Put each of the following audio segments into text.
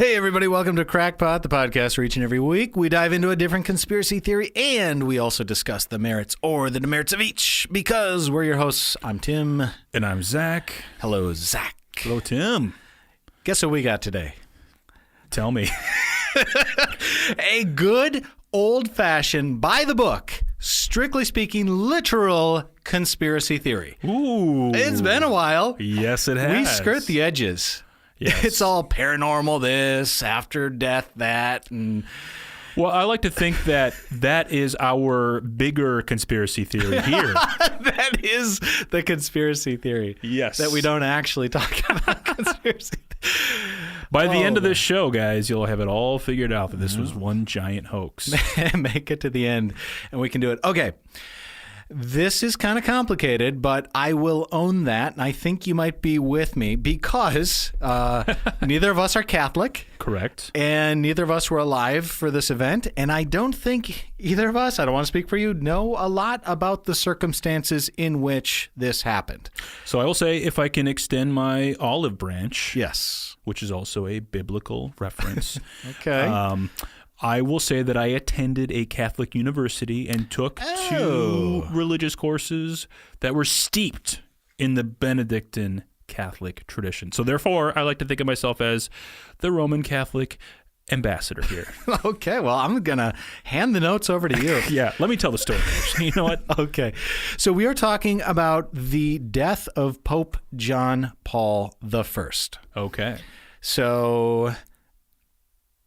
Hey, everybody, welcome to Crackpot, the podcast where each and every week we dive into a different conspiracy theory and we also discuss the merits or the demerits of each because we're your hosts. I'm Tim. And I'm Zach. Hello, Zach. Hello, Tim. Guess what we got today? Tell me. A good, old-fashioned, by the book, strictly speaking, literal conspiracy theory. Ooh. It's been a while. Yes, it has. We skirt the edges. Yes. It's all paranormal this, after death that, and... Well, I like to think that that is our bigger conspiracy theory here. That is the conspiracy theory. Yes. That we don't actually talk about conspiracy. By the end of this show, guys, you'll have it all figured out that this was one giant hoax. Make it to the end, and we can do it. Okay. This is kind of complicated, but I will own that, and I think you might be with me because neither of us are Catholic. Correct. And neither of us were alive for this event, and I don't think either of us, I don't want to speak for you, know a lot about the circumstances in which this happened. So I will say, if I can extend my olive branch, Yes. which is also a biblical reference, Okay. I will say that I attended a Catholic university and took two religious courses that were steeped in the Benedictine Catholic tradition. So therefore, I like to think of myself as the Roman Catholic ambassador here. Okay, well, I'm going to hand the notes over to you. Yeah, let me tell the story. You know what? Okay. So we are talking about the death of Pope John Paul I. Okay. So...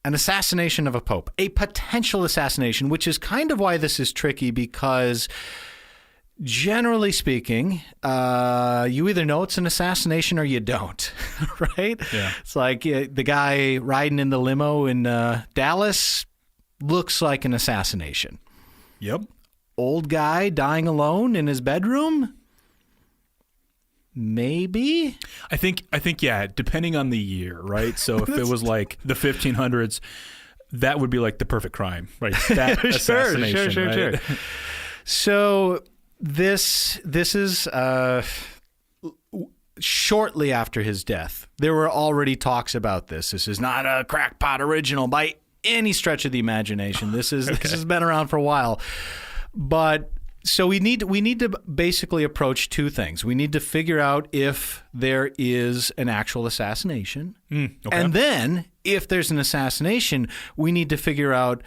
an assassination of a pope, a potential assassination, which is kind of why this is tricky because generally speaking, you either know it's an assassination or you don't, right? Yeah. It's like the guy riding in the limo in Dallas looks like an assassination. Yep. Old guy dying alone in his bedroom? Maybe. I think, yeah, depending on the year, right? So if it was like the 1500s, that would be like the perfect crime, right? That assassination, sure. So this is shortly after his death. There were already talks about this. This is not a crackpot original by any stretch of the imagination. This has been around for a while, but. So we need to basically approach two things. We need to figure out if there is an actual assassination. Okay. And then if there's an assassination, we need to figure out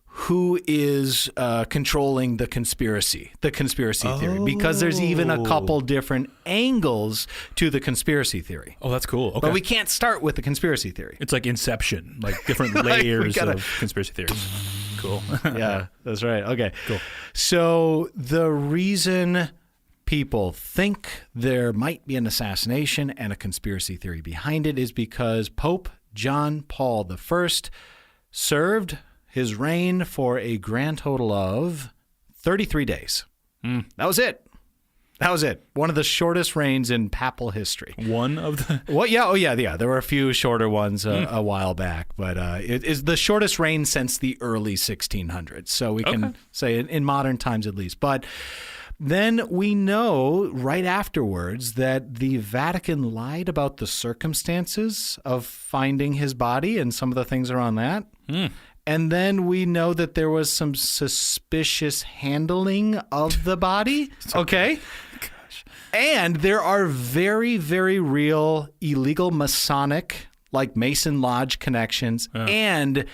who is controlling the conspiracy theory, because there's even a couple different angles to the conspiracy theory. Oh, that's cool. Okay. But we can't start with the conspiracy theory. It's like Inception, like different layers of conspiracy theories. Cool. Yeah, that's right. Okay. Cool. So the reason people think there might be an assassination and a conspiracy theory behind it is because Pope John Paul I served his reign for a grand total of 33 days. That was it. One of the shortest reigns in papal history. One of the... Well, yeah. Oh, yeah. There were a few shorter ones a while back, but it is the shortest reign since the early 1600s. So we can say in modern times at least. But then we know right afterwards that the Vatican lied about the circumstances of finding his body and some of the things around that. And then we know that there was some suspicious handling of the body. Okay. Gosh. And there are very, very real illegal Masonic, like Mason Lodge connections, and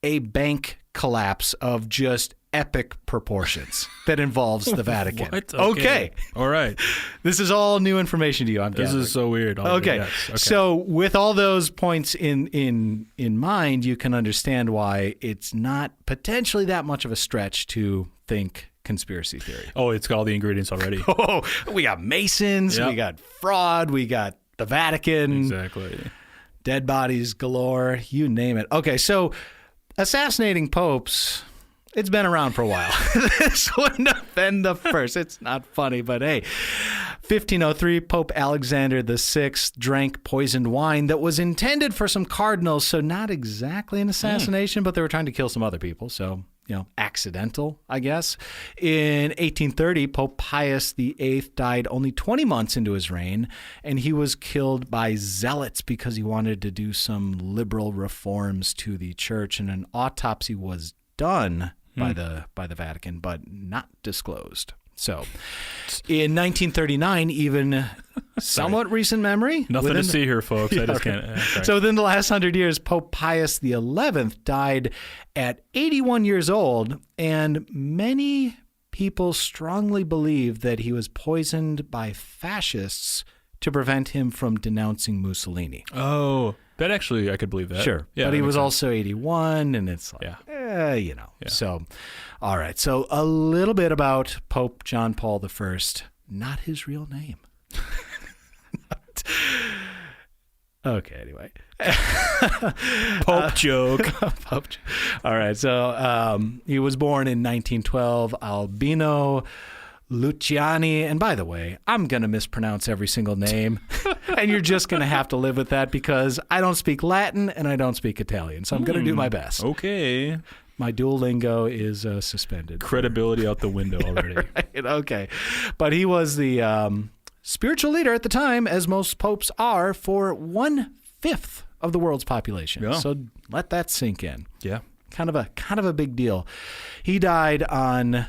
a bank collapse of just epic proportions that involves the Vatican. What? Okay. All right. This is all new information to you. This is so weird. Okay. Yes. So with all those points in mind, you can understand why it's not potentially that much of a stretch to think conspiracy theory. Oh, it's got all the ingredients already. Oh, we got Masons, we got fraud, we got the Vatican. Exactly. Dead bodies galore, you name it. Okay, so assassinating popes... it's been around for a while. This wouldn't have been the first. It's not funny, but hey. 1503, Pope Alexander VI drank poisoned wine that was intended for some cardinals, so not exactly an assassination, but they were trying to kill some other people, so accidental, I guess. In 1830, Pope Pius VIII died only 20 months into his reign, and he was killed by zealots because he wanted to do some liberal reforms to the church, and an autopsy was done by the Vatican, but not disclosed. So, in 1939, even somewhat recent memory. Nothing to see here, folks. I just can't. Right. So, within the last 100 years, Pope Pius XI died at 81 years old, and many people strongly believe that he was poisoned by fascists to prevent him from denouncing Mussolini. Oh, that actually, I could believe that. Sure. Yeah, but he was also 81, and it's like, Yeah. So, all right. So, a little bit about Pope John Paul I. Not his real name. Okay, anyway. Pope joke. All right. So, he was born in 1912, Albino Luciani. And by the way, I'm going to mispronounce every single name. And you're just going to have to live with that because I don't speak Latin and I don't speak Italian. So I'm going to do my best. Okay. My Duolingo is suspended. Credibility out the window already. Right, okay. But he was the spiritual leader at the time, as most popes are, for 1/5 of the world's population. Yeah. So let that sink in. Yeah. Kind of a big deal. He died on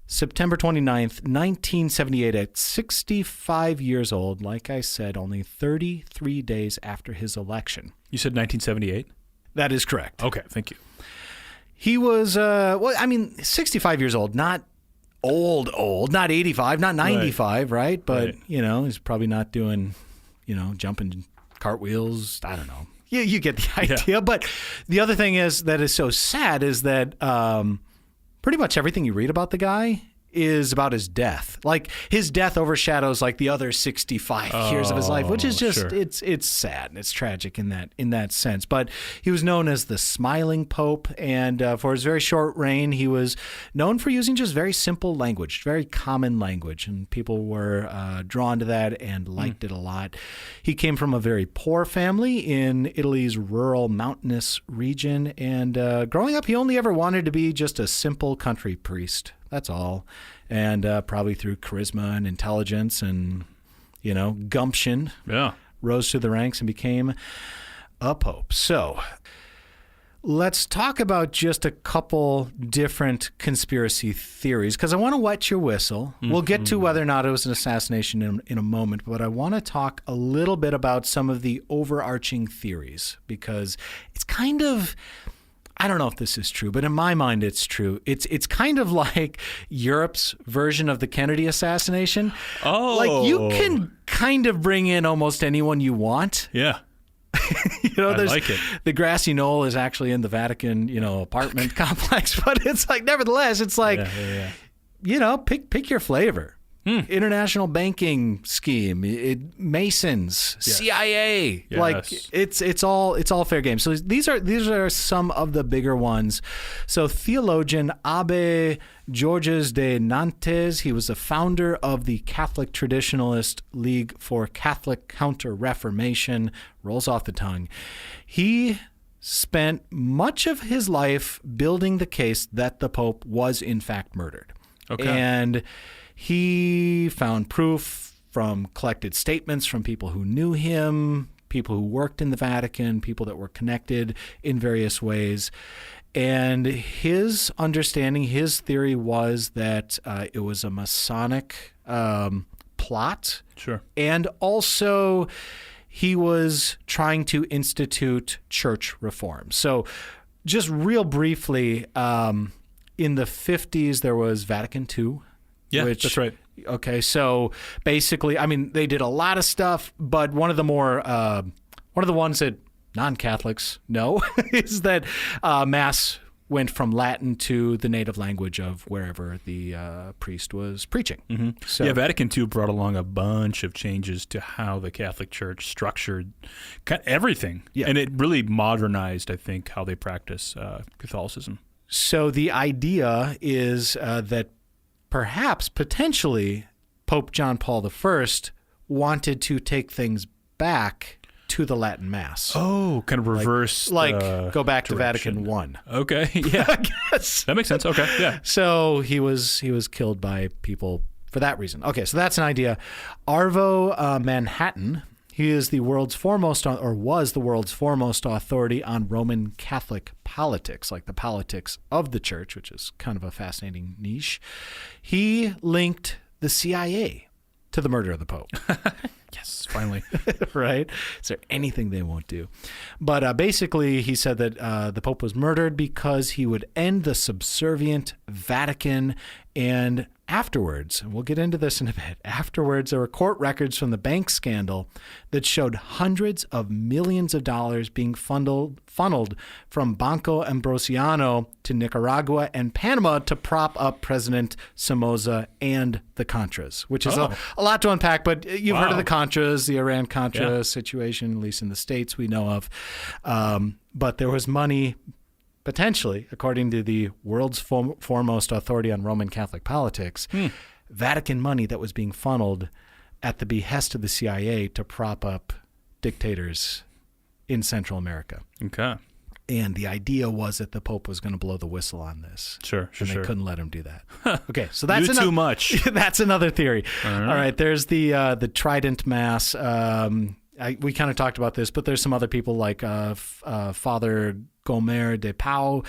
September 29th, 1978 at 65 years old. Like I said, only 33 days after his election. You said 1978? That is correct. Okay, thank you. He was, 65 years old, not old, not 85, not 95, right? But, he's probably not doing, jumping cartwheels. I don't know. You get the idea. Yeah. But the other thing is that is so sad is that pretty much everything you read about the guy is about his death. Like his death overshadows like the other 65 years of his life, which is just it's sad and it's tragic in that sense. But he was known as the Smiling Pope, and for his very short reign, he was known for using just very simple language, very common language, and people were drawn to that and liked it a lot. He came from a very poor family in Italy's rural mountainous region, and growing up, he only ever wanted to be just a simple country priest. That's all. And probably through charisma and intelligence and, gumption, rose through the ranks and became a pope. So let's talk about just a couple different conspiracy theories, because I want to wet your whistle. Mm-hmm. We'll get to whether or not it was an assassination in a moment, but I want to talk a little bit about some of the overarching theories, because it's kind of... I don't know if this is true, but in my mind, it's true. It's kind of like Europe's version of the Kennedy assassination. Oh. Like you can kind of bring in almost anyone you want. Yeah. I like it. The grassy knoll is actually in the Vatican, apartment complex, but it's like, nevertheless, it's like, pick your flavor. International banking scheme, Masons, yes. CIA, yes. like it's all fair game. So these are some of the bigger ones. So theologian Abbe Georges de Nantes, he was the founder of the Catholic Traditionalist League for Catholic Counter-Reformation. Rolls off the tongue. He spent much of his life building the case that the Pope was in fact murdered. Okay. And he found proof from collected statements from people who knew him, people who worked in the Vatican, people that were connected in various ways. And his understanding, his theory was that it was a Masonic plot. Sure. And also he was trying to institute church reform. So just real briefly, in the 50s, there was Vatican II. Yeah, that's right. Okay, so basically, they did a lot of stuff, but one of the ones that non-Catholics know is that Mass went from Latin to the native language of wherever the priest was preaching. Mm-hmm. So, Vatican II brought along a bunch of changes to how the Catholic Church structured everything, and it really modernized, I think, how they practice Catholicism. So the idea is that potentially, Pope John Paul I wanted to take things back to the Latin Mass. Oh, kind of reverse. Go back to direction. Vatican I. Okay, yeah. I guess. That makes sense. Okay, yeah. So he was killed by people for that reason. Okay, so that's an idea. Arvo Manhattan, he is the world's foremost, or was the world's foremost authority on Roman Catholic politics, like the politics of the church, which is kind of a fascinating niche. He linked the CIA to the murder of the Pope. Yes, finally. Right? Is there anything they won't do? But basically, he said that the Pope was murdered because he would end the subservient Vatican. And afterwards, and we'll get into this in a bit, afterwards, there were court records from the bank scandal that showed hundreds of millions of dollars being funneled from Banco Ambrosiano to Nicaragua and Panama to prop up President Somoza and the Contras, which is a lot to unpack, but you've heard of the Contras, the Iran-Contra situation, at least in the States we know of. But there was money, potentially, according to the world's foremost authority on Roman Catholic politics, Vatican money that was being funneled at the behest of the CIA to prop up dictators in Central America. Okay. And the idea was that the Pope was going to blow the whistle on this. Sure. And they couldn't let him do that. Okay, so that's too much. That's another theory. All right, there's the Trident Mass. We kind of talked about this, but there's some other people like Father Gomer de Pau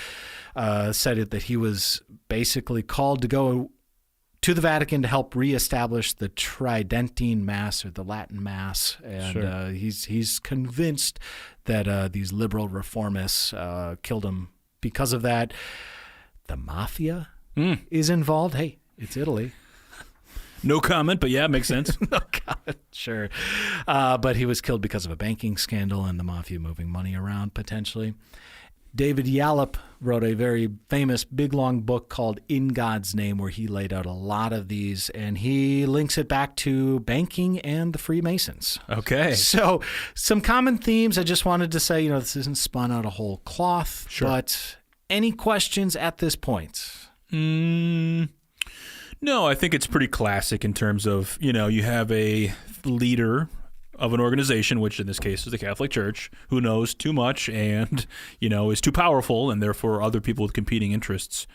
said that he was basically called to go to the Vatican to help reestablish the Tridentine Mass, or the Latin Mass, and he's convinced that these liberal reformists killed him because of that. The Mafia is involved. Hey, it's Italy. No comment, but yeah, makes sense. No comment, sure. But he was killed because of a banking scandal and the Mafia moving money around, potentially. David Yallop wrote a very famous big, long book called In God's Name, where he laid out a lot of these, and he links it back to banking and the Freemasons. Okay. So some common themes. I just wanted to say, this isn't spun out of whole cloth, but any questions at this point? No, I think it's pretty classic in terms of, you have a leader of an organization, which in this case is the Catholic Church, who knows too much and, is too powerful, and therefore other people with competing interests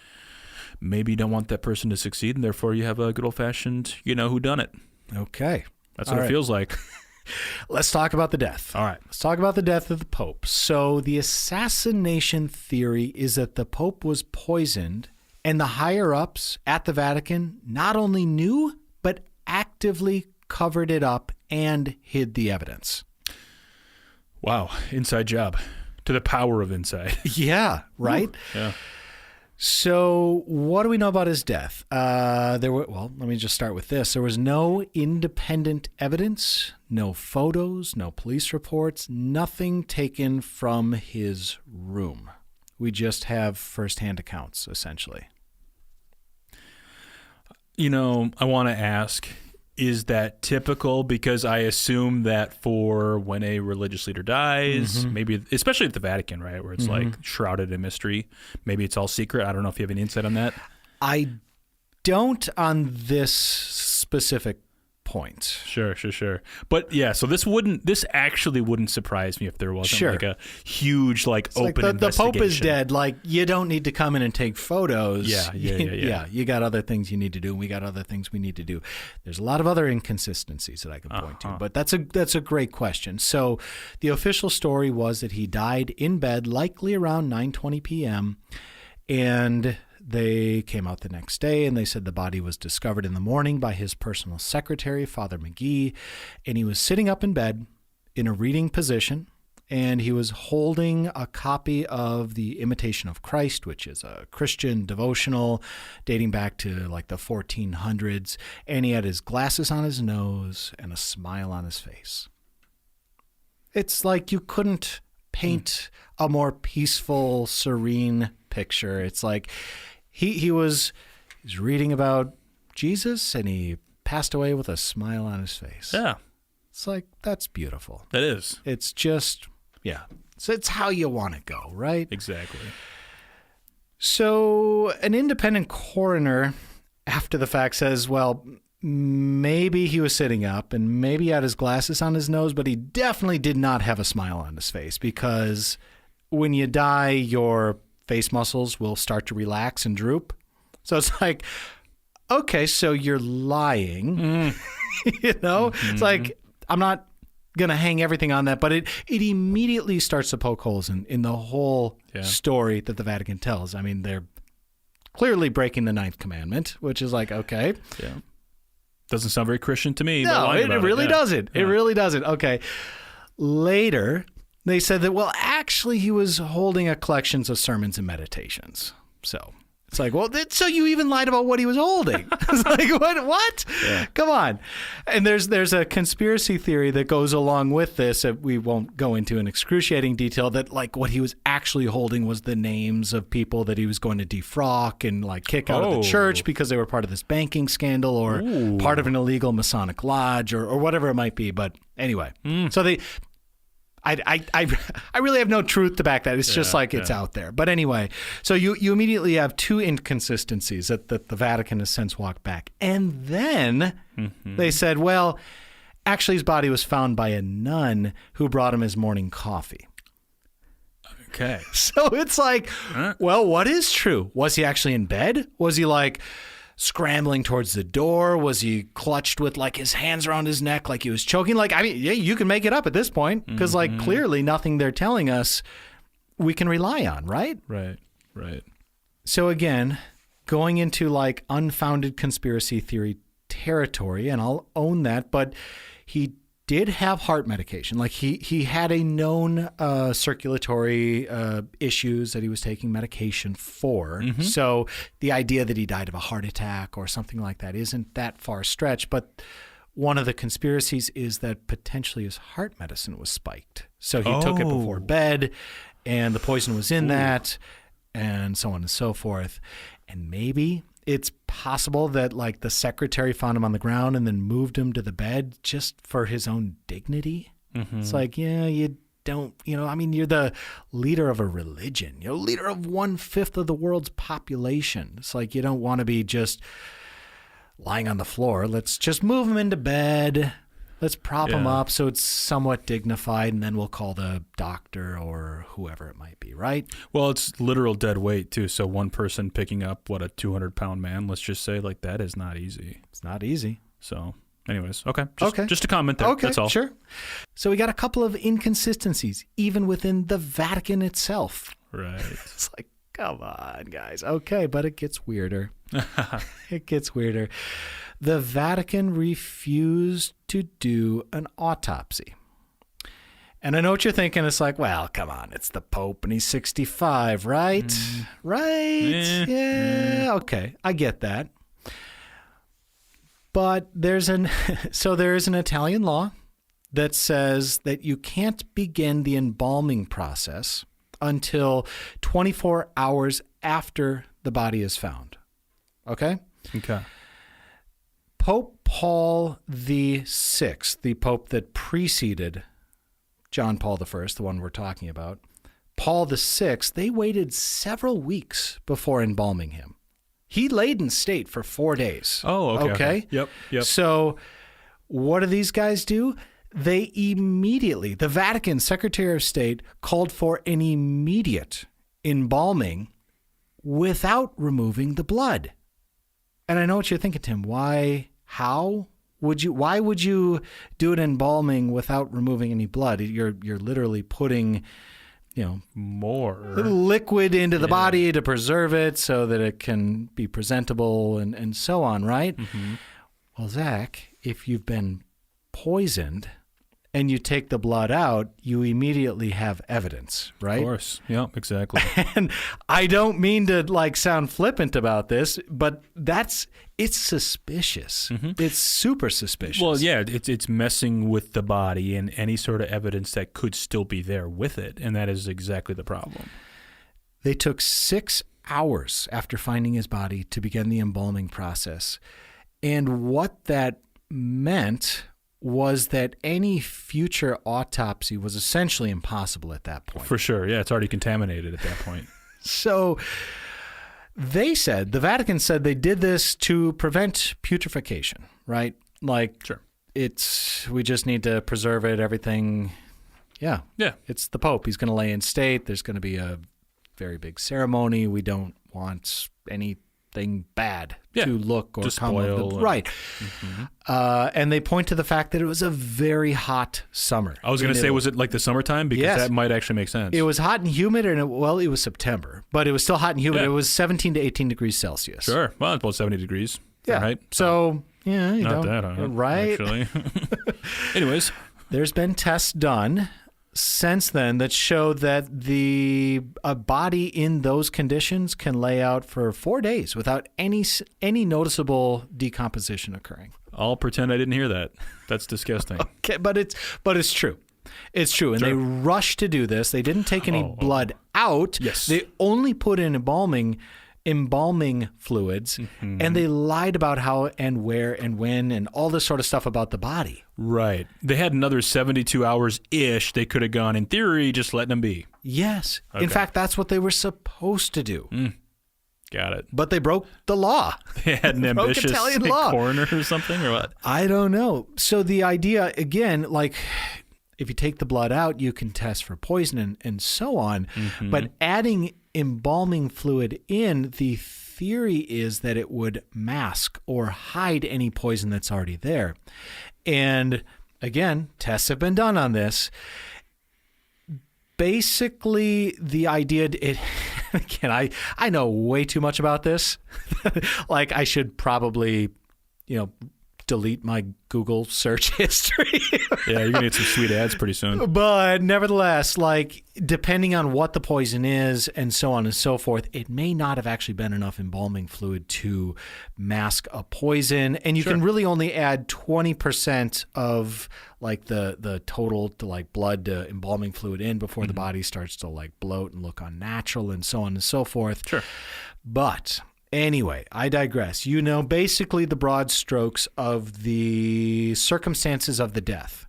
maybe don't want that person to succeed, and therefore you have a good old-fashioned, whodunit. Okay. That's what it feels like. Let's talk about the death. All right. Let's talk about the death of the Pope. So the assassination theory is that the Pope was poisoned, and the higher-ups at the Vatican not only knew, but actively covered it up and hid the evidence. Wow. Inside job. To the power of inside. Yeah, right? Ooh, yeah. So what do we know about his death? Let me just start with this. There was no independent evidence, no photos, no police reports, nothing taken from his room. We just have firsthand accounts, essentially. I want to ask, is that typical? Because I assume that for when a religious leader dies, maybe, especially at the Vatican, right, where it's like shrouded in mystery, maybe it's all secret. I don't know if you have any insight on that. I don't on this specific point. Sure. But yeah, so this actually wouldn't surprise me if there wasn't like a huge open investigation. The Pope is dead. You don't need to come in and take photos. Yeah. You got other things you need to do, and we got other things we need to do. There's a lot of other inconsistencies that I can point to, but that's a great question. So the official story was that he died in bed, likely around 9:20 p.m., and they came out the next day, and they said the body was discovered in the morning by his personal secretary, Father McGee, and he was sitting up in bed in a reading position, and he was holding a copy of the Imitation of Christ, which is a Christian devotional dating back to the 1400s, and he had his glasses on his nose and a smile on his face. It's like you couldn't paint a more peaceful, serene picture. It's like he's reading about Jesus, and he passed away with a smile on his face. Yeah. It's like, that's beautiful. That is. It's just, So it's how you want to go, right? Exactly. So an independent coroner, after the fact, says, well, maybe he was sitting up and maybe he had his glasses on his nose, but he definitely did not have a smile on his face, because when you die, your face muscles will start to relax and droop. So it's like, okay, so you're lying. It's like, I'm not going to hang everything on that, but it immediately starts to poke holes in the whole story that the Vatican tells. I mean, they're clearly breaking the 9th commandment, which is like, okay. Yeah. Doesn't sound very Christian to me. No, it really doesn't. Yeah. It really doesn't. Okay. Later, they said that, well, actually, he was holding a collection of sermons and meditations. So it's like, well, so you even lied about what he was holding. It's like, what? Yeah. Come on. And there's a conspiracy theory that goes along with this that we won't go into in excruciating detail, that like what he was actually holding was the names of people that he was going to defrock and like kick out of the church because they were part of this banking scandal or part of an illegal Masonic lodge or whatever it might be. But anyway, so I really have no truth to back that. It's just like it's out there. But anyway, so you immediately have two inconsistencies that the Vatican has since walked back. And then they said, well, actually his body was found by a nun who brought him his morning coffee. Okay. So it's like, well, what is true? Was he actually in bed? Was he like scrambling towards the door? Was he clutched with like his hands around his neck like he was choking? Like, I mean, yeah, you can make it up at this point because like clearly nothing they're telling us we can rely on, right? Right. So again, going into like unfounded conspiracy theory territory, and I'll own that, but he did have heart medication. Like he had a known circulatory issues that he was taking medication for. So the idea that he died of a heart attack or something like that isn't that far stretched. But one of the conspiracies is that potentially his heart medicine was spiked. So he took it before bed and the poison was in that and so on and so forth. And maybe it's possible that like the secretary found him on the ground and then moved him to the bed just for his own dignity. It's like, yeah, you don't, I mean, you're the leader of a religion, leader of 1/5 of the world's population. It's like, you don't want to be just lying on the floor. Let's just move him into bed. Let's prop him up so it's somewhat dignified, and then we'll call the doctor or whoever it might be, right? Well, it's literal dead weight, too. So one person picking up, a 200-pound man, let's just say, like, that is not easy. It's not easy. So, anyways, okay. Just a comment there. Okay, that's all. Sure. So we got a couple of inconsistencies, even within the Vatican itself. Right. It's like, come on, guys. Okay, but it gets weirder. It gets weirder. The Vatican refused to do an autopsy. And I know what you're thinking. It's like, well, come on. It's the Pope and he's 65, right? Right? Yeah. Okay. I get that. But there is an Italian law that says that you can't begin the embalming process until 24 hours after the body is found. Okay? Okay. Pope Paul VI, the pope that preceded John Paul I, the one we're talking about, Paul VI, they waited several weeks before embalming him. He laid in state for 4 days. Oh, okay. Yep. So what do these guys do? They immediately, the Vatican Secretary of State called for an immediate embalming without removing the blood. And I know what you're thinking, Tim. Why would you do an embalming without removing any blood? You're literally putting, more liquid into the body to preserve it so that it can be presentable and so on, right? Well, Zach, if you've been poisoned and you take the blood out, you immediately have evidence, right? Of course. Yeah, exactly. And I don't mean to sound flippant about this, but it's suspicious. It's super suspicious. Well, yeah, it's messing with the body and any sort of evidence that could still be there with it, and that is exactly the problem. They took 6 hours after finding his body to begin the embalming process. And what that meant was that any future autopsy was essentially impossible at that point. For sure. Yeah, it's already contaminated at that point. So The Vatican said they did this to prevent putrefaction, right? Like, Sure. we just need to preserve it, everything. Yeah. Yeah. It's the Pope. He's going to lay in state. There's going to be a very big ceremony. We don't want anything bad to look or to come spoil of the, right. And they point to the fact that it was a very hot summer. I was going to say, was it like the summertime? Because that might actually make sense. It was hot and humid, and it was September, but it was still hot and humid. Yeah. It was 17 to 18 degrees Celsius. Sure. Well, it's about 70 degrees. Yeah. Right. So, yeah, you Not know, that hot, right? Actually. Anyways. There's been tests done since then that showed that a body in those conditions can lay out for 4 days without any noticeable decomposition occurring. I'll pretend I didn't hear that. That's disgusting. Okay, but it's true. It's true. And they rushed to do this. They didn't take any blood out. Yes. They only put in embalming fluids, and they lied about how and where and when and all this sort of stuff about the body. Right. They had another 72 hours-ish. They could have gone, in theory, just letting them be. Yes. Okay. In fact, that's what they were supposed to do. Got it. But they broke the law. They had an ambitious Italian law. coroner or something, or what? I don't know. So the idea, again, like if you take the blood out, you can test for poison and so on. But adding embalming fluid in, the theory is that it would mask or hide any poison that's already there. And again, tests have been done on this. Basically, the idea, again, I know way too much about this. Like, I should probably, delete my Google search history. Yeah, you're going to get some sweet ads pretty soon. But nevertheless, like, depending on what the poison is and so on and so forth, it may not have actually been enough embalming fluid to mask a poison. And you can really only add 20% of like the total to like blood to embalming fluid in before the body starts to like bloat and look unnatural and so on and so forth. Sure. But anyway, I digress. Basically the broad strokes of the circumstances of the death.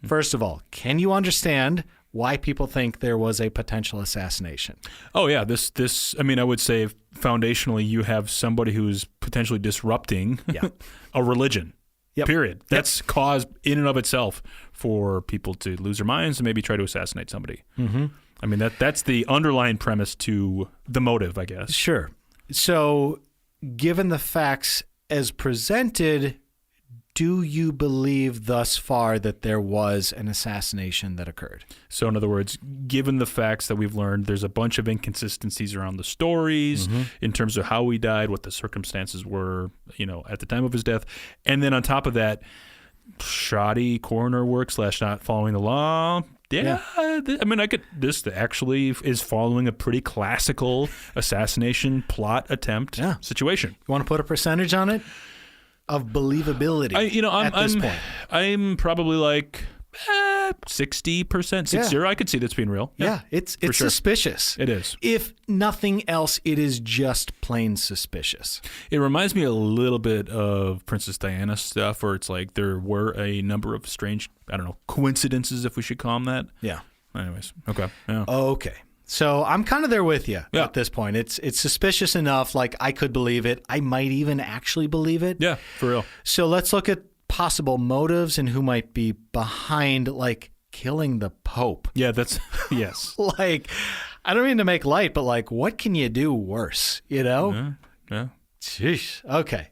First of all, can you understand why people think there was a potential assassination? Oh, yeah. This. I mean, I would say foundationally, you have somebody who's potentially disrupting a religion. Period. That's cause in and of itself for people to lose their minds and maybe try to assassinate somebody. I mean, that's the underlying premise to the motive, I guess. Sure. So, given the facts as presented, do you believe thus far that there was an assassination that occurred? So, in other words, given the facts that we've learned, there's a bunch of inconsistencies around the stories in terms of how he died, what the circumstances were, at the time of his death. And then on top of that, shoddy coroner work / not following the law. Yeah. I mean, this actually is following a pretty classical assassination plot attempt situation. You want to put a percentage on it? Of believability at this point. I'm probably like 60%, 60. I could see this being real. Yeah, it's suspicious. It is. If nothing else, it is just plain suspicious. It reminds me a little bit of Princess Diana stuff, where it's like there were a number of strange, coincidences, if we should call them that. Yeah. Anyways, okay. Yeah. Okay. So I'm kind of there with you at this point. It's suspicious enough, like I could believe it. I might even actually believe it. Yeah, for real. So let's look at possible motives and who might be behind, like, killing the Pope. Yeah, yes. Like, I don't mean to make light, but like, what can you do worse, Yeah. Jeez. Okay.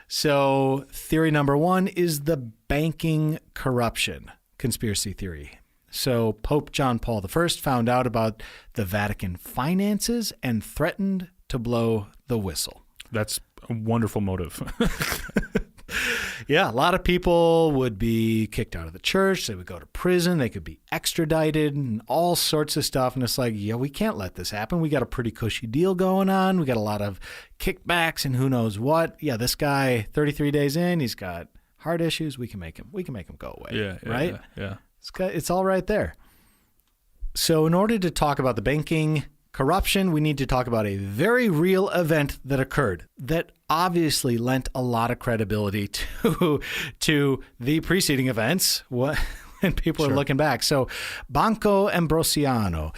So theory number 1 is the banking corruption conspiracy theory. So Pope John Paul I found out about the Vatican finances and threatened to blow the whistle. That's a wonderful motive. Yeah, a lot of people would be kicked out of the church. They would go to prison. They could be extradited and all sorts of stuff. And it's like, we can't let this happen. We got a pretty cushy deal going on. We got a lot of kickbacks and who knows what. Yeah, this guy, 33 days in, he's got heart issues. We can make him go away. Yeah, right? Yeah. It's all right there. So in order to talk about the banking corruption, we need to talk about a very real event that occurred that obviously lent a lot of credibility to the preceding events when people are looking back. So Banco Ambrosiano.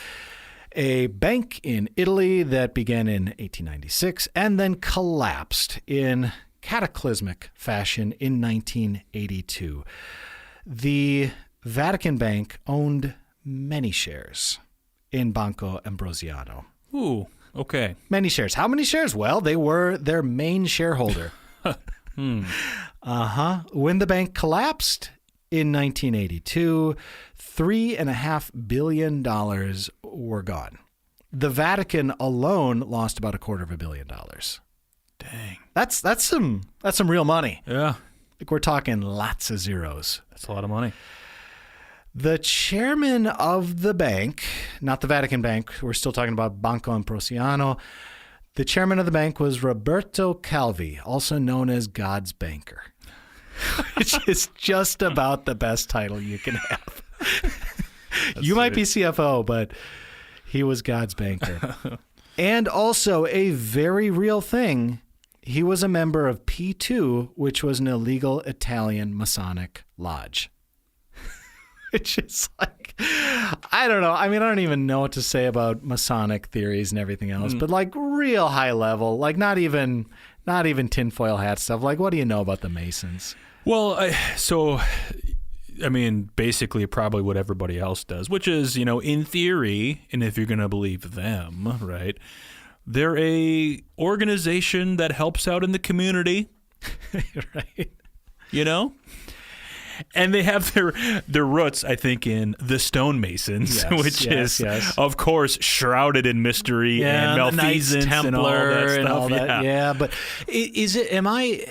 a bank in Italy that began in 1896 and then collapsed in cataclysmic fashion in 1982. The Vatican Bank owned many shares in Banco Ambrosiano. Ooh, okay. Many shares. How many shares? Well, they were their main shareholder. When the bank collapsed in 1982, $3.5 billion were gone. The Vatican alone lost about $250 million. Dang. That's some real money. Yeah. Like, we're talking lots of zeros. That's a lot of money. The chairman of the bank, not the Vatican Bank, we're still talking about Banco Ambrosiano. The chairman of the bank was Roberto Calvi, also known as God's banker, which is just about the best title you can have. You might be CFO, but he was God's banker. And also, a very real thing, he was a member of P2, which was an illegal Italian Masonic lodge. Which is like, I don't know. I mean, I don't even know what to say about Masonic theories and everything else, but like real high level, like not even tinfoil hat stuff. Like, what do you know about the Masons? Well, I mean, basically probably what everybody else does, which is, in theory, and if you're going to believe them, right, they're a organization that helps out in the community. Right. And they have their roots, I think, in the stonemasons, which is, of course, shrouded in mystery and malfeasance and all that stuff. Yeah, but is it? Am I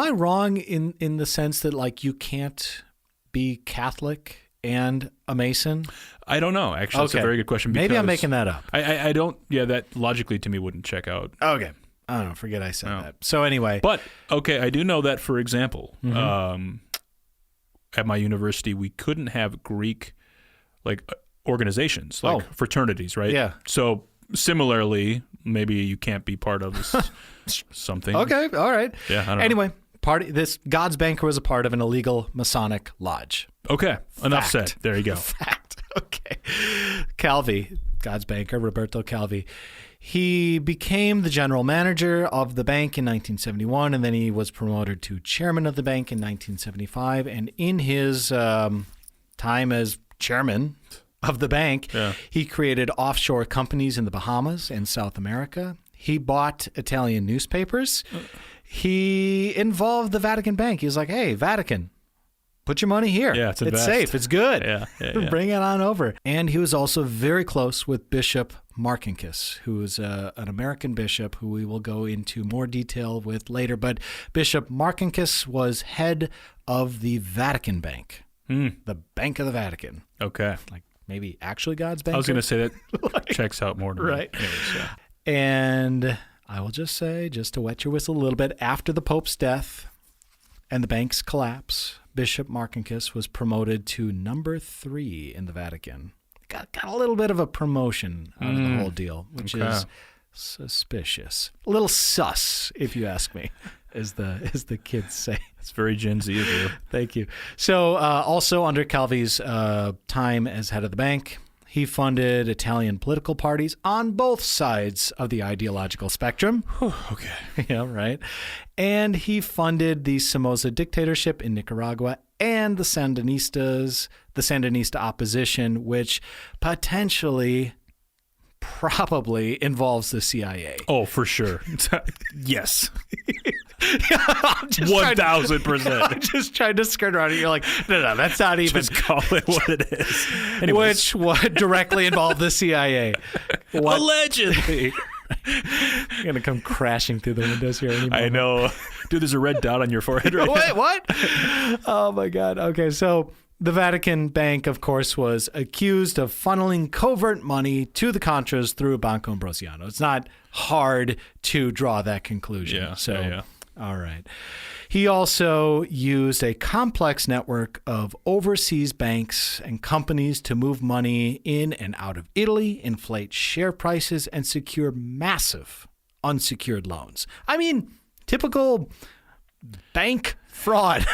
wrong in the sense that, like, you can't be Catholic and a Mason? I don't know. Actually, It's a very good question. Maybe I'm making that up. I don't. Yeah, that logically to me wouldn't check out. Okay. I don't know. Forget I said that. So anyway. But, okay, I do know that, for example, at my university, we couldn't have Greek organizations, fraternities, right? Yeah. So similarly, maybe you can't be part of something. Okay, all right. Yeah, I don't know. Anyway, this God's banker was a part of an illegal Masonic lodge. Okay, enough said. There you go. Fact. Okay. Calvi, God's banker, Roberto Calvi. He became the general manager of the bank in 1971, and then he was promoted to chairman of the bank in 1975. And in his time as chairman of the bank, he created offshore companies in the Bahamas and South America. He bought Italian newspapers. He involved the Vatican Bank. He was like, hey, Vatican, put your money here. Yeah, it's safe. It's good. Yeah. Bring it on over. And he was also very close with Bishop Marcinkus, who is an American bishop who we will go into more detail with later. But Bishop Marcinkus was head of the Vatican Bank, the Bank of the Vatican. Okay. Like maybe actually God's bank. I was going to say that checks out more to me. Right. Anyways, yeah. And I will just say, just to wet your whistle a little bit, after the Pope's death and the bank's collapse, Bishop Marcinkus was promoted to number 3 in the Vatican. Got a little bit of a promotion out of the whole deal, which is suspicious. A little sus, if you ask me, as the kids say. It's very Gen Z of you. Thank you. So also under Calvi's time as head of the bank, he funded Italian political parties on both sides of the ideological spectrum. Okay. Yeah, right. And he funded the Somoza dictatorship in Nicaragua and the Sandinista opposition, which potentially probably involves the CIA. Oh, for sure. Yes. 1,000%. I'm just trying to skirt around it. You're like, no, that's not even. Just call it what it is. Anyways. Which directly involved the CIA. Allegedly. You're going to come crashing through the windows here anymore. I know. Dude, there's a red dot on your forehead right now. Wait, what? Oh, my God. Okay, so the Vatican Bank, of course, was accused of funneling covert money to the Contras through Banco Ambrosiano. It's not hard to draw that conclusion. Yeah. All right. He also used a complex network of overseas banks and companies to move money in and out of Italy, inflate share prices, and secure massive unsecured loans. I mean, typical bank fraud.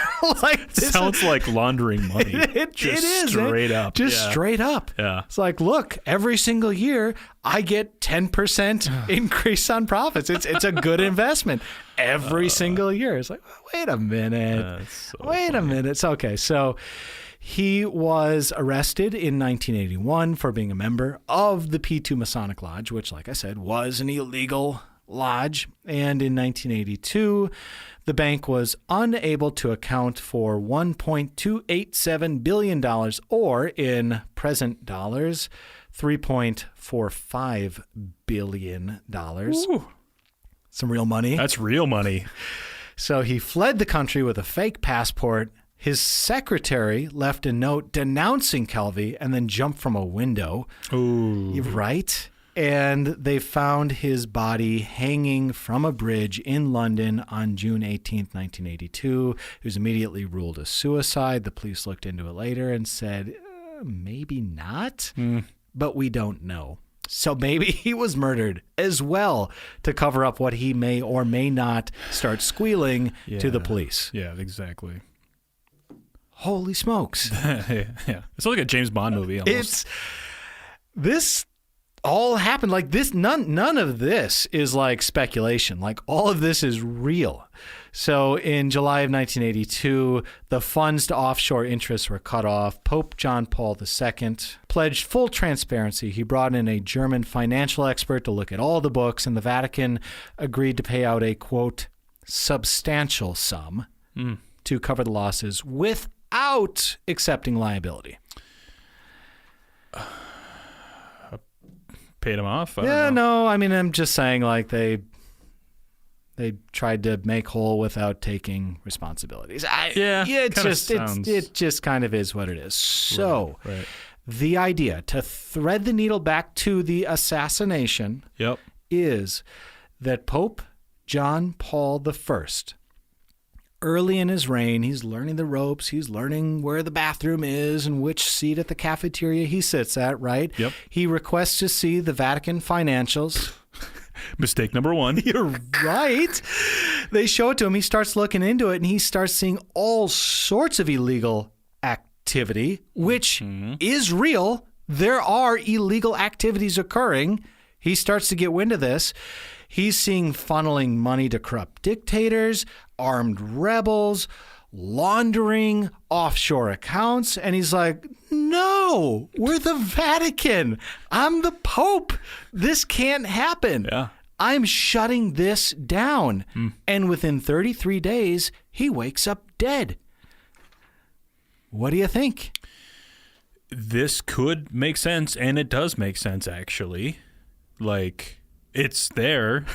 Like this sounds like laundering money. It is straight up. Just straight up. Yeah. It's like, look, every single year I get 10% increase on profits. It's a good investment every single year. It's like, wait a minute. Wait a minute. It's okay. So he was arrested in 1981 for being a member of the P2 Masonic Lodge, which, like I said, was an illegal lodge. And in 1982, the bank was unable to account for $1.287 billion, or in present dollars, $3.45 billion. Ooh. Some real money. That's real money. So he fled the country with a fake passport. His secretary left a note denouncing Calvi and then jumped from a window. Ooh. Right? And they found his body hanging from a bridge in London on June 18th, 1982. He was immediately ruled a suicide. The police looked into it later and said, maybe not, but we don't know. So maybe he was murdered as well to cover up what he may or may not start squealing to the police. Yeah, exactly. Holy smokes. Yeah. It's like a James Bond movie almost. This all happened like this. None of this is like speculation. Like all of this is real. So in July of 1982, the funds to offshore interests were cut off. Pope John Paul II pledged full transparency. He brought in a German financial expert to look at all the books, and the Vatican agreed to pay out a, quote, substantial sum to cover the losses without accepting liability. Paid him off? No, I mean, I'm just saying, like, they tried to make whole without taking responsibilities. It just kind of is what it is. So right. The idea to thread the needle back to the assassination is that Pope John Paul I, early in his reign, he's learning the ropes. He's learning where the bathroom is and which seat at the cafeteria he sits at, right? Yep. He requests to see the Vatican financials. Mistake number one. You're right. They show it to him. He starts looking into it, and he starts seeing all sorts of illegal activity, which is real. There are illegal activities occurring. He starts to get wind of this. He's seeing funneling money to corrupt dictators, armed rebels, laundering, offshore accounts. And he's like, no, we're the Vatican. I'm the Pope. This can't happen. Yeah. I'm shutting this down. And within 33 days, he wakes up dead. What do you think? This could make sense, and it does make sense, actually. Like, it's there.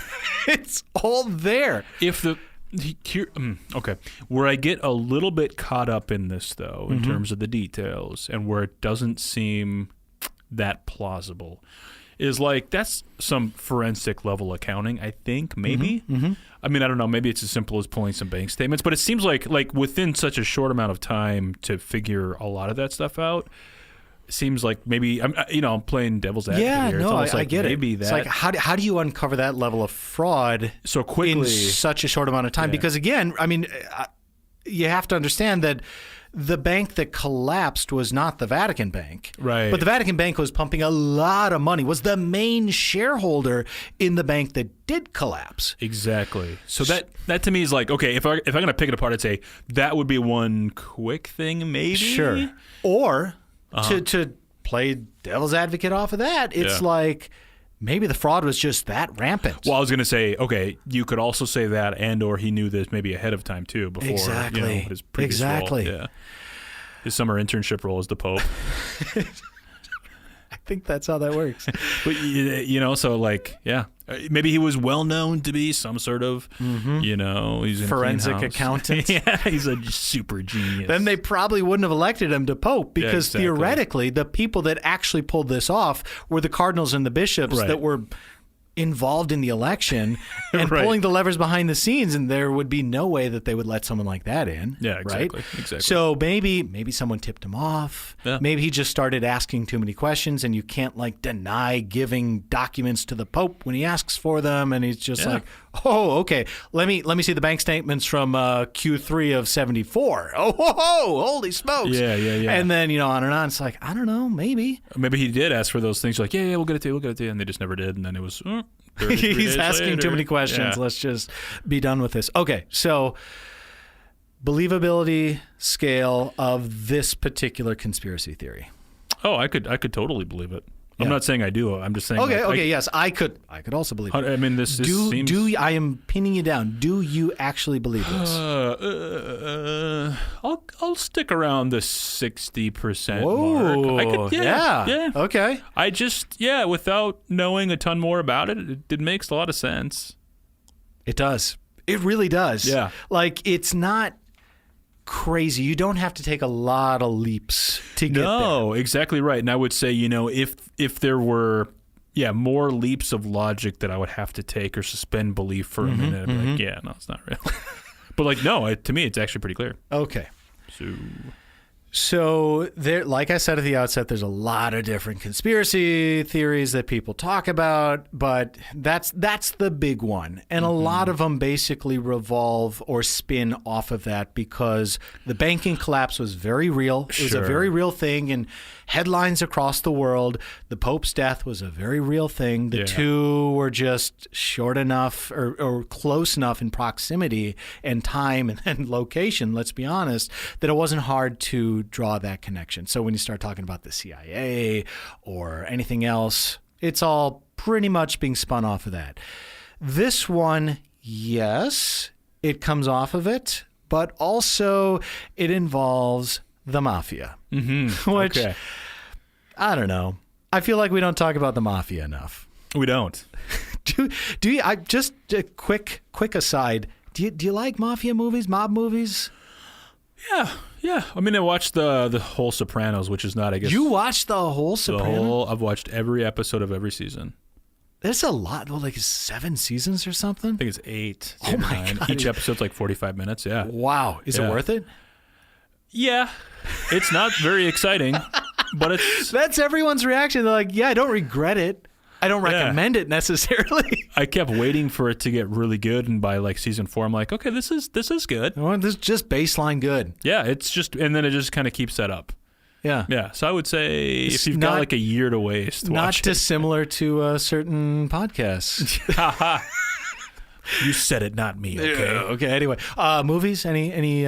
It's all there. Okay. Where I get a little bit caught up in this, though, in terms of the details, and where it doesn't seem that plausible, is like that's some forensic level accounting, I think, maybe. I mean, I don't know. Maybe it's as simple as pulling some bank statements, but it seems like within such a short amount of time to figure a lot of that stuff out. Seems like maybe I'm playing devil's advocate here. I get it. It's like how do you uncover that level of fraud so quickly in such a short amount of time? Yeah. Because again, I mean, you have to understand that the bank that collapsed was not the Vatican Bank, right? But the Vatican Bank was pumping a lot of money. Was the main shareholder in the bank that did collapse. Exactly. So that to me is like, okay, if I'm going to pick it apart, I'd say that would be one quick thing, maybe. Sure. Or. To play devil's advocate off of that, it's like maybe the fraud was just that rampant. Well, I was going to say, okay, you could also say that, and or he knew this maybe ahead of time too, before his previous role. Yeah. His summer internship role as the Pope. I think that's how that works. But so like, yeah, maybe he was well known to be some sort of, he's forensic accountant. Yeah, he's a super genius. Then they probably wouldn't have elected him to Pope because theoretically, the people that actually pulled this off were the cardinals and the bishops that were involved in the election and Right. pulling the levers behind the scenes, and there would be no way that they would let someone like that in. Yeah, exactly. Right? Exactly. So maybe someone tipped him off. Yeah. Maybe he just started asking too many questions, and you can't like deny giving documents to the Pope when he asks for them, and he's just like, oh, okay, let me see the bank statements from Q3 of 74. Oh, holy smokes. Yeah. And then, on and on. It's like, I don't know, maybe. Maybe he did ask for those things. Like, yeah, we'll get it to you, and they just never did. And then it was 33 He's days asking later. too many questions. Yeah. Let's just be done with this. Okay, so believability scale of this particular conspiracy theory. Oh, I could totally believe it. I'm Yeah. not saying I do. I'm just saying. Okay, yes, I could also believe it. I mean, this seems. I am pinning you down. Do you actually believe this? I'll stick around the 60% Whoa, mark. I could, yeah. Okay. I just, without knowing a ton more about it, it makes a lot of sense. It does. It really does. Yeah. Like, it's not crazy. You don't have to take a lot of leaps to get there. No, exactly right. And I would say, if there were, more leaps of logic that I would have to take or suspend belief for a minute, I'd be like, yeah, no, it's not real. But like, no, to me, it's actually pretty clear. Okay. So there, like I said at the outset, there's a lot of different conspiracy theories that people talk about, but that's the big one. And a lot of them basically revolve or spin off of that because the banking collapse was very real. It was a very real thing, and headlines across the world. The Pope's death was a very real thing. The two were just short enough or close enough in proximity and time and location, let's be honest, that it wasn't hard to draw that connection. So when you start talking about the CIA or anything else, it's all pretty much being spun off of that. This one, yes, it comes off of it, but also it involves the Mafia, which, I don't know. I feel like we don't talk about the Mafia enough. we don't. Do you? I just a quick aside. Do you like Mafia movies, mob movies? Yeah. I mean, I watched the whole Sopranos, which is not, I guess. You watched the whole Sopranos? I've watched every episode of every season. There's a lot. Well, like 7 seasons or something? I think it's 8. Oh my 9. God. Each episode's like 45 minutes. Yeah. Wow. Is it worth it? Yeah. It's not very exciting, but it's. That's everyone's reaction. They're like, yeah, I don't regret it. I don't recommend it necessarily. I kept waiting for it to get really good, and by like season 4, I'm like, okay, this is good. Well, this is just baseline good. Yeah, it's just, and then it just kind of keeps that up. Yeah. Yeah, so I would say It's if you've not- got like a year to waste, Not watch it. dissimilar to certain podcasts. You said it, not me. Okay. Okay. Anyway, movies. Any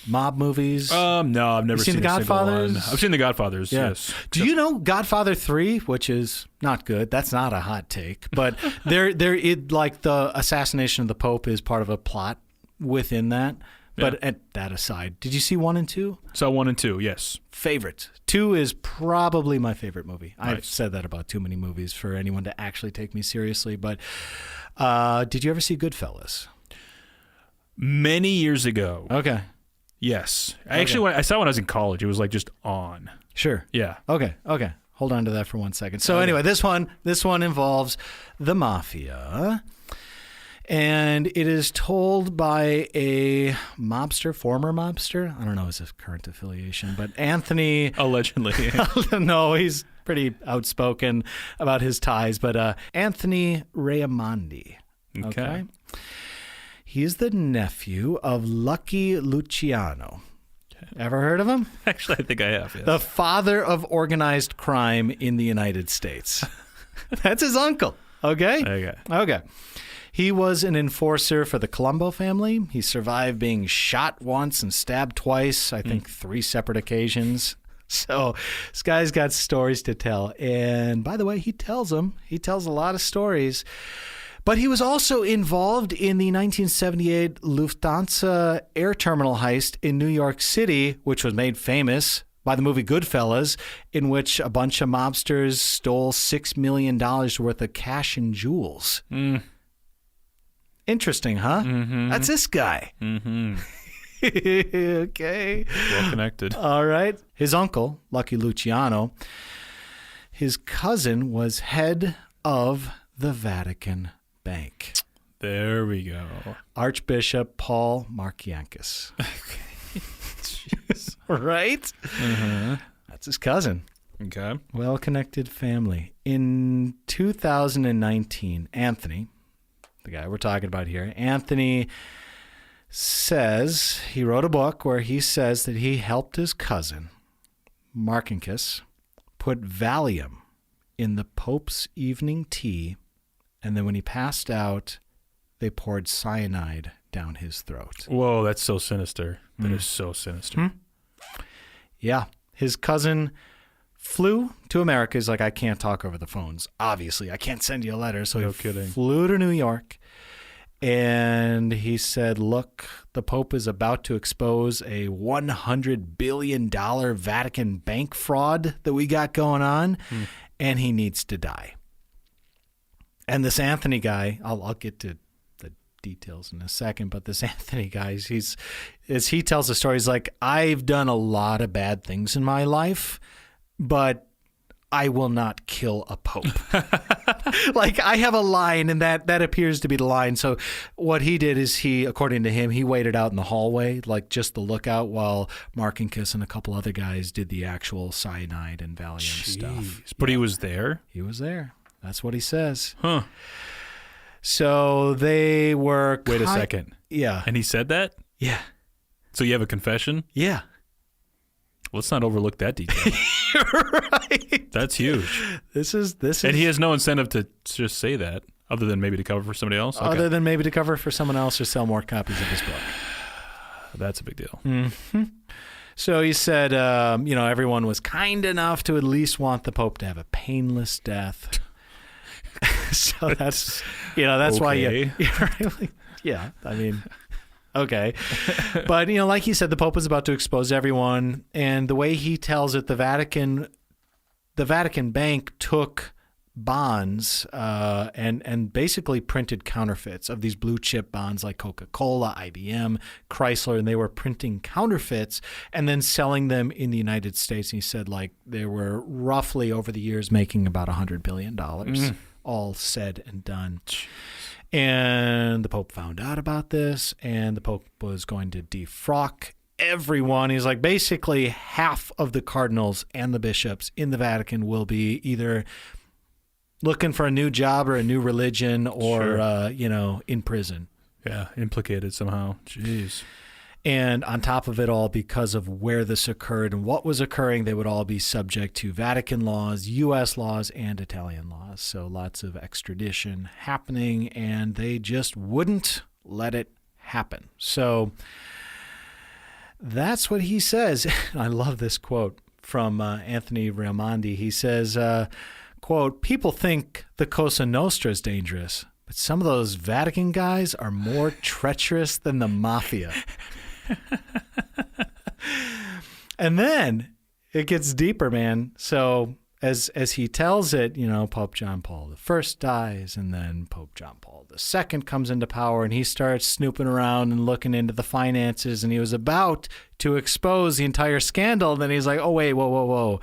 mob movies? No, I've never seen seen The a single Godfathers? one. I've seen The Godfathers. Yeah. Yes. Do you know Godfather 3, which is not good? That's not a hot take, but like the assassination of the Pope is part of a plot within that. But at that aside, did you see 1 and 2? So 1 and 2, yes. Favorite. 2 is probably my favorite movie. I've Nice. said that about too many movies for anyone to actually take me seriously. But did you ever see Goodfellas? Many years ago. Okay. Yes. I saw it when I was in college. It was like just on. Sure. Yeah. Okay. Hold on to that for 1 second. So anyway, this one involves the Mafia. And it is told by a former mobster. I don't know his current affiliation, but Anthony. Allegedly. No, he's pretty outspoken about his ties, but Anthony Raimondi. Okay. He is the nephew of Lucky Luciano. Ever heard of him? Actually, I think I have. Yes. The father of organized crime in the United States. That's his uncle. Okay. He was an enforcer for the Colombo family. He survived being shot once and stabbed twice, I think 3 separate occasions. So this guy's got stories to tell. And by the way, he tells them. He tells a lot of stories. But he was also involved in the 1978 Lufthansa air terminal heist in New York City, which was made famous by the movie Goodfellas, in which a bunch of mobsters stole $6 million worth of cash and jewels. Interesting, huh? Mm-hmm. That's this guy. Mm-hmm. Okay. Well connected. All right. His uncle, Lucky Luciano, his cousin was head of the Vatican Bank. There we go. Archbishop Paul Markiankis. Jeez. Right? Uh-huh. That's his cousin. Okay. Well-connected family. In 2019, Anthony, the guy we're talking about here, Anthony says he wrote a book where he says that he helped his cousin, Markiankis, put Valium in the Pope's evening tea, and then when he passed out, they poured cyanide down his throat. Whoa, that's so sinister. That is so sinister. Yeah. His cousin flew to America. He's like, I can't talk over the phones. Obviously, I can't send you a letter. So No he kidding. flew to New York, and he said, look, the Pope is about to expose a $100 billion Vatican bank fraud that we got going on, and he needs to die. And this Anthony guy, I'll get to the details in a second, but this Anthony guy, as he tells the story, he's like, I've done a lot of bad things in my life, but I will not kill a pope. Like, I have a line, and that appears to be the line. So what he did is according to him, he waited out in the hallway, like just the lookout, while Markiankis and a couple other guys did the actual cyanide and Valium stuff. But he was there? He was there. That's what he says. Huh. So they were... Wait a second. Yeah. And he said that? Yeah. So you have a confession? Yeah. Let's not overlook that detail. Right. That's huge. This is. And he has no incentive to just say that, other than maybe to cover for somebody else? Okay. Other than maybe to cover for someone else or sell more copies of his book. That's a big deal. Mm-hmm. So he said, everyone was kind enough to at least want the Pope to have a painless death. So that's okay. why you really, yeah, I mean, okay. But, like he said, the Pope was about to expose everyone. And the way he tells it, the Vatican Bank took bonds and basically printed counterfeits of these blue chip bonds like Coca-Cola, IBM, Chrysler, and they were printing counterfeits and then selling them in the United States. And he said, like, they were roughly over the years making about $100 billion, all said and done. And the Pope found out about this, and the Pope was going to defrock everyone. He's like, basically half of the cardinals and the bishops in the Vatican will be either looking for a new job or a new religion or, in prison. Yeah, implicated somehow. Jeez. And on top of it all, because of where this occurred and what was occurring, they would all be subject to Vatican laws, U.S. laws, and Italian laws. So lots of extradition happening, and they just wouldn't let it happen. So that's what he says. I love this quote from Anthony Raimondi. He says, quote, people think the Cosa Nostra is dangerous, but some of those Vatican guys are more treacherous than the Mafia. And then it gets deeper, man. So as he tells it, Pope John Paul I dies, and then Pope John Paul II comes into power, and he starts snooping around and looking into the finances, and he was about to expose the entire scandal. And then he's like, oh, wait, whoa.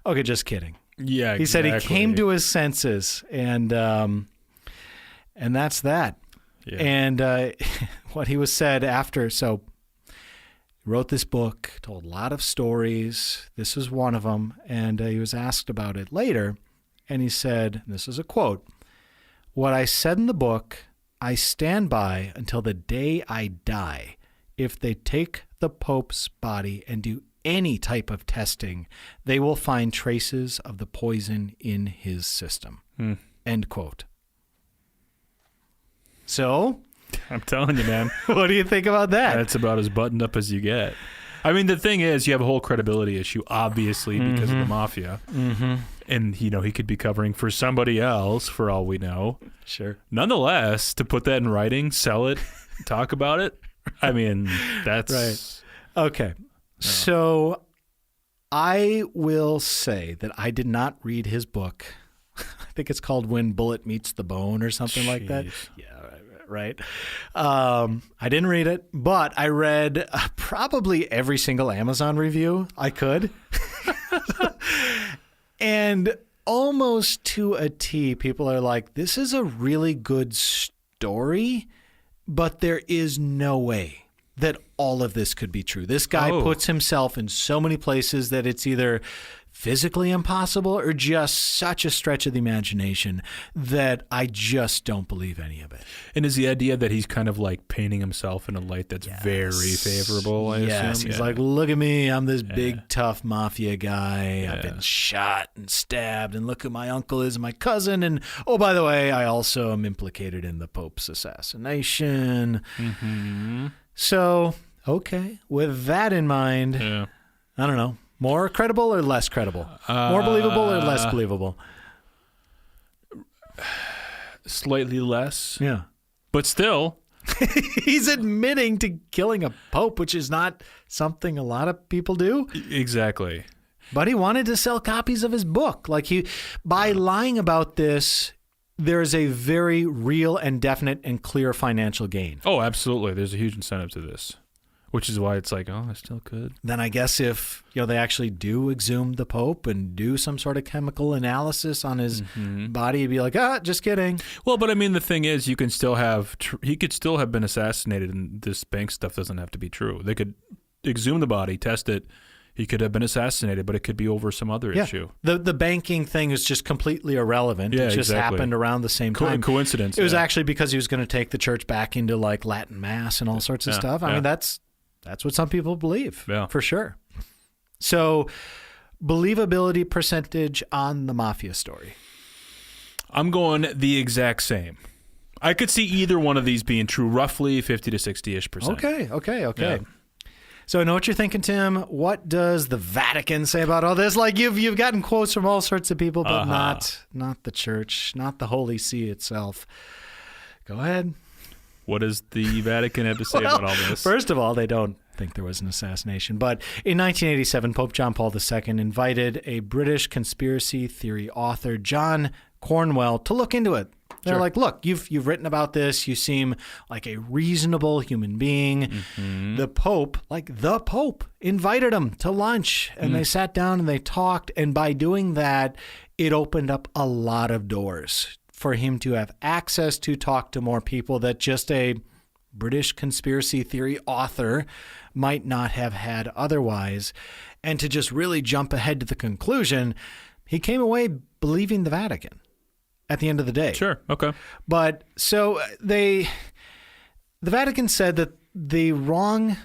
Okay, just kidding. Yeah, exactly. He said he came to his senses, and that's that. Yeah. And what he was said after, so he wrote this book, told a lot of stories. This was one of them, and he was asked about it later, and he said, and this is a quote, "What I said in the book, I stand by until the day I die. If they take the Pope's body and do any type of testing, they will find traces of the poison in his system." End quote. So, I'm telling you, man. what do you think about that? That's about as buttoned up as you get. I mean, the thing is, you have a whole credibility issue, obviously, because of the Mafia. Mm-hmm. And, he could be covering for somebody else, for all we know. Sure. Nonetheless, to put that in writing, sell it, talk about it, I mean, that's... Right. Okay. So I will say that I did not read his book. I think it's called When Bullet Meets the Bone or something like that. Yeah, right. I didn't read it, but I read probably every single Amazon review I could. And almost to a T, people are like, this is a really good story, but there is no way that all of this could be true. This guy puts himself in so many places that it's either physically impossible or just such a stretch of the imagination that I just don't believe any of it. And is the idea that he's kind of like painting himself in a light that's very favorable, I assume? He's like, look at me, I'm this big, tough mafia guy. I've been shot and stabbed, and look who my uncle is and my cousin. And, oh, by the way, I also am implicated in the Pope's assassination. Mm-hmm. So, okay, with that in mind, I don't know. More credible or less credible? More believable or less believable? Slightly less. Yeah. But still. He's admitting to killing a pope, which is not something a lot of people do. Exactly. But he wanted to sell copies of his book. Like by lying about this, there's a very real and definite and clear financial gain. Oh, absolutely. There's a huge incentive to this. Which is why it's like, oh, I still could. Then I guess if they actually do exhume the Pope and do some sort of chemical analysis on his body, he'd be like, just kidding. Well, but I mean, the thing is, you can still have he could still have been assassinated, and this bank stuff doesn't have to be true. They could exhume the body, test it. He could have been assassinated, but it could be over some other issue. The banking thing is just completely irrelevant. Yeah, it just happened around the same time. Coincidence. It was actually because he was going to take the church back into like Latin Mass and all sorts of stuff. I mean, that's what some people believe, for sure. So, believability percentage on the Mafia story. I'm going the exact same. I could see either one of these being true, roughly 50 to 60-ish percent. Okay. Yeah. So I know what you're thinking, Tim. What does the Vatican say about all this? Like you've gotten quotes from all sorts of people, but not the church, not the Holy See itself. Go ahead. What does the Vatican have to say about all this? First of all, they don't think there was an assassination. But in 1987, Pope John Paul II invited a British conspiracy theory author, John Cornwell, to look into it. They're like, look, you've written about this. You seem like a reasonable human being. Mm-hmm. The Pope, invited him to lunch. And they sat down and they talked. And by doing that, it opened up a lot of doors for him to have access to talk to more people that just a British conspiracy theory author might not have had otherwise. And to just really jump ahead to the conclusion, he came away believing the Vatican at the end of the day. Sure. Okay. But so the Vatican said that the wrong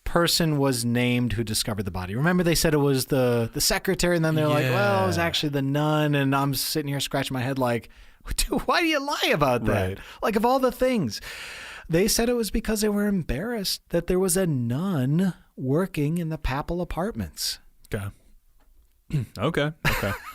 person was named who discovered the body. Remember they said it was the secretary, and then they're like, well, it was actually the nun. And I'm sitting here scratching my head like, dude, why do you lie about that? Right. Like, of all the things. They said it was because they were embarrassed that there was a nun working in the papal apartments. Okay. Okay.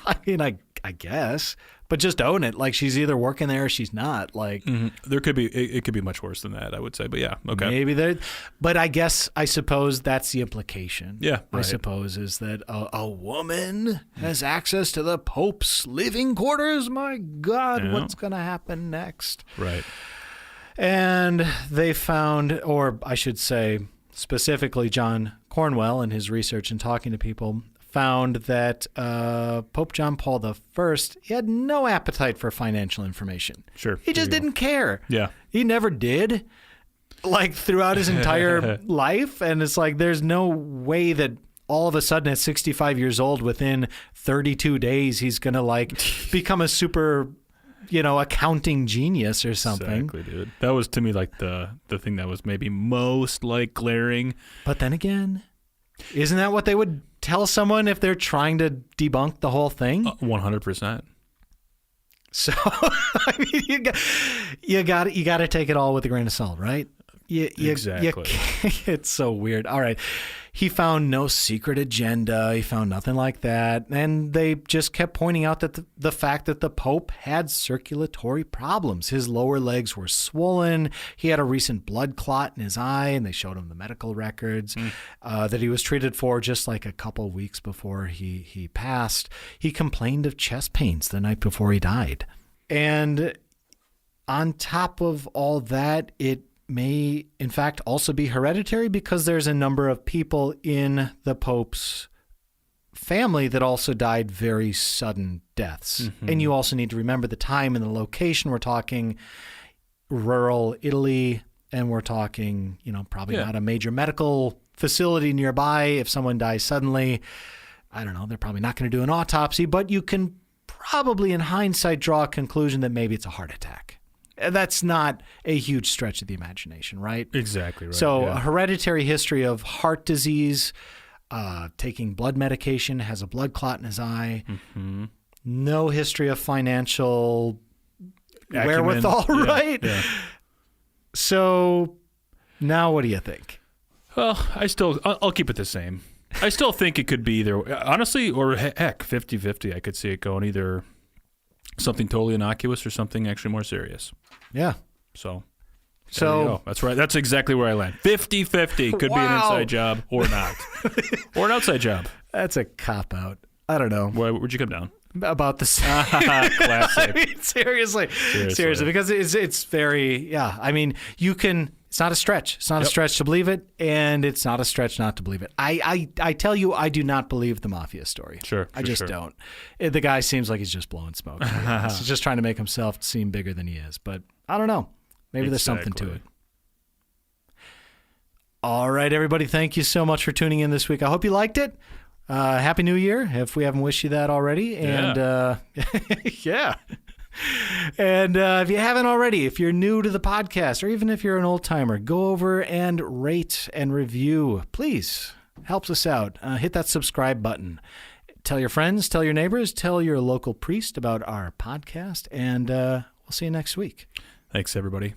I mean, I guess, but just own it. Like, she's either working there or she's not. Like, there could be, it could be much worse than that, I would say. But yeah, okay. Maybe there, but I suppose that's the implication. Yeah, right. I suppose is that a woman has access to the Pope's living quarters. My God, what's going to happen next? Right. And they found, or I should say, specifically John Cornwell in his research and talking to people, found that Pope John Paul I, he had no appetite for financial information. Sure. He just didn't care. Yeah. He never did, like, throughout his entire life. And it's like, there's no way that all of a sudden at 65 years old, within 32 days, he's going to, like, become a super, accounting genius or something. Exactly, dude. That was, to me, like, the thing that was maybe most, like, glaring. But then again, isn't that what they would tell someone if they're trying to debunk the whole thing? 100%. So, I mean, you got to take it all with a grain of salt, right? Exactly. It's so weird. All right. He found no secret agenda. He found nothing like that. And they just kept pointing out that the fact that the Pope had circulatory problems. His lower legs were swollen. He had a recent blood clot in his eye, and they showed him the medical records that he was treated for just like a couple weeks before he passed. He complained of chest pains the night before he died. And on top of all that, it may, in fact, also be hereditary because there's a number of people in the Pope's family that also died very sudden deaths. Mm-hmm. And you also need to remember the time and the location. We're talking rural Italy, and we're talking, probably not a major medical facility nearby. If someone dies suddenly, I don't know, they're probably not going to do an autopsy, but you can probably in hindsight draw a conclusion that maybe it's a heart attack. That's not a huge stretch of the imagination, right? Exactly right. So a hereditary history of heart disease, taking blood medication, has a blood clot in his eye, no history of financial wherewithal, right? Yeah. So now what do you think? Well, I'll keep it the same. I still think it could be either, honestly, or heck, 50-50. I could see it going either something totally innocuous or something actually more serious. Yeah. So that's right. That's exactly where I land. 50-50 could be an inside job or not. Or an outside job. That's a cop-out. I don't know. Where'd you come down? About the Classic. I mean, seriously, because it's very, I mean, you can. It's not a stretch. It's not a stretch to believe it, and it's not a stretch not to believe it. I tell you, I do not believe the Mafia story. I just don't. The guy seems like he's just blowing smoke. He's just trying to make himself seem bigger than he is. But I don't know. Maybe there's something to it. All right, everybody. Thank you so much for tuning in this week. I hope you liked it. Happy New Year, if we haven't wished you that already. And yeah. And if you haven't already, if you're new to the podcast, or even if you're an old timer, go over and rate and review. Please, helps us out. Hit that subscribe button. Tell your friends, tell your neighbors, tell your local priest about our podcast, and we'll see you next week. Thanks, everybody.